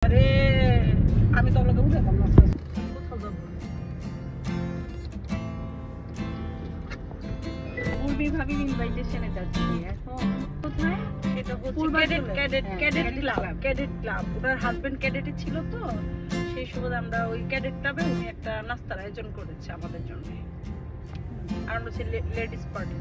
আরে আমি তো লোকে উঠে পারলাম না, কোথাও যাবো পূর্বী ভাবির ইনভাইটেশনে যাচ্ছি এখন। কোথায়? সেটা হচ্ছে ক্যাডেট ক্লাব। ওনার হাজবেন্ড ক্যাডেটে ছিল, তো সেই সুবাদে আমরা ওই ক্যাডেট ক্লাবে উনি একটা নাস্তার আয়োজন করেছে আমাদের জন্য, আর আমরা হচ্ছে লেডিস পার্টি।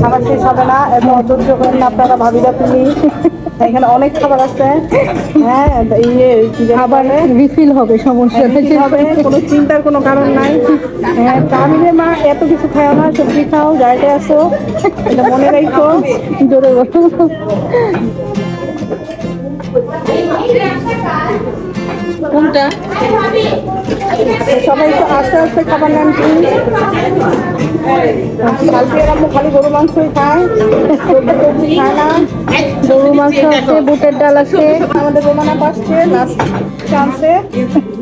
খাবার শেষ হবে না, এবং ধৈর্য করেন না আপনারা, ভাবিরা তুমি এখানে অনেক খাবার আছে। হ্যাঁ, খাবার রিফিল হবে, সমস্যা হবে, কোনো চিন্তার কোনো কারণ নাই। হ্যাঁ, তামিলে মা এত কিছু খাও না, সবজি খাও, যাইতে আসো, এটা মনে রাখো। জোরে বলো কোনটা। সবাই তো আস্তে আস্তে খাবার নেন প্লিজ। কালকে এরকম খালি গরু মাংসই খায়, সবজি খায় না। গরু মাংস আছে, বুটের ডাল আছে। আমাদের রোমানা পাচ্ছে, লাস্ট চান্সে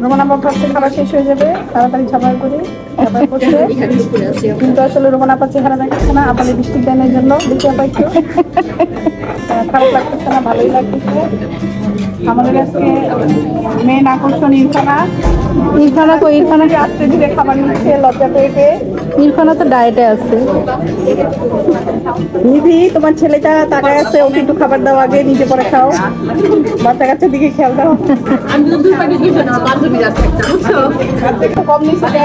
রোমানা পাচ্ছে, খাবার শেষ হয়ে যাবে, তাড়াতাড়ি ঝাপাই করে ঝাপাই করছে। কিন্তু আসলে রোমানা পাচ্ছে চেহারা দেখাচ্ছে না, আপনাদের বৃষ্টির টাইমের জন্য দেখতে পাইছো। খারাপ লাগতেছে না, ভালোই লাগতেছে। আমাদের আজকে মেন আকর্ষণ ইরফানা। ইরফানা কো, ইরফানাকে আস্তে ধীরে খাবার নিচ্ছে লজ্জা পেয়ে। ইরফানা তো ডায়েটে আছে। নিধি, তোমার ছেলেটা তাকায় আছে, ওকে একটু খাবার দাও আগে, নিজে পরে খাও। বাচ্চা কাচ্চার দিকে খেয়াল দাও। আমি তো দুই প্যাকেট দিয়েছি না, বান্ধবী যাচ্ছে একটা, বুঝছো? একটু কম নিচ্ছে।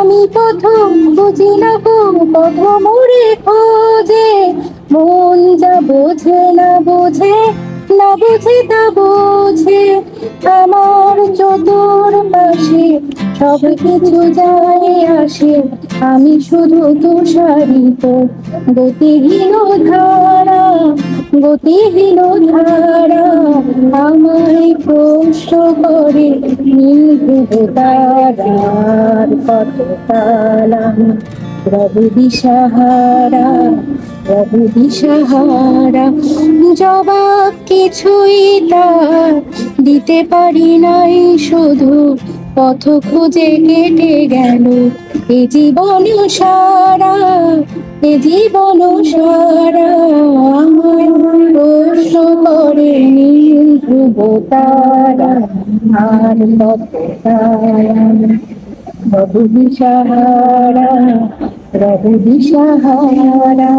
আমি প্রথম বুঝি না গো, প্রথম রে খোঁজে মন, যা বোঝে না বোঝে, না বুঝে তা বোঝে। আমার চতুর পাশে সব কিছু যায় আসে, আমি শুধু তুষারিত গতিহীন ধারা, গতিহীন ধারা। আমায় প্রশ্ন করে নীল তারার কত তালাম, প্রভু দিশাহারা, প্রভু দিশাহারা। জবাব কিছুই তার দিতে পারি নাই, শুধু পথ খুঁজে কেটে গেল এ জীবন সারা, এ জীবন সারা। আমার প্রশ্ন করে নীল ধ্রুব তারা আর কত তারা, প্রভু দিশাহারা, প্রভু দিশাহারা।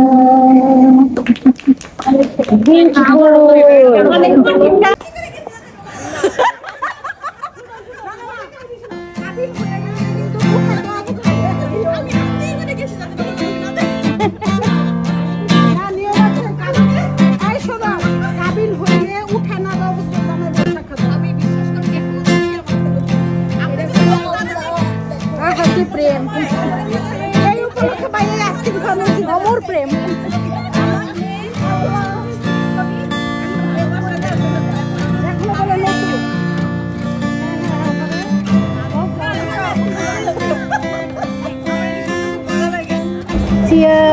কাবিল হয়ে অমর প্রেম। Cheers.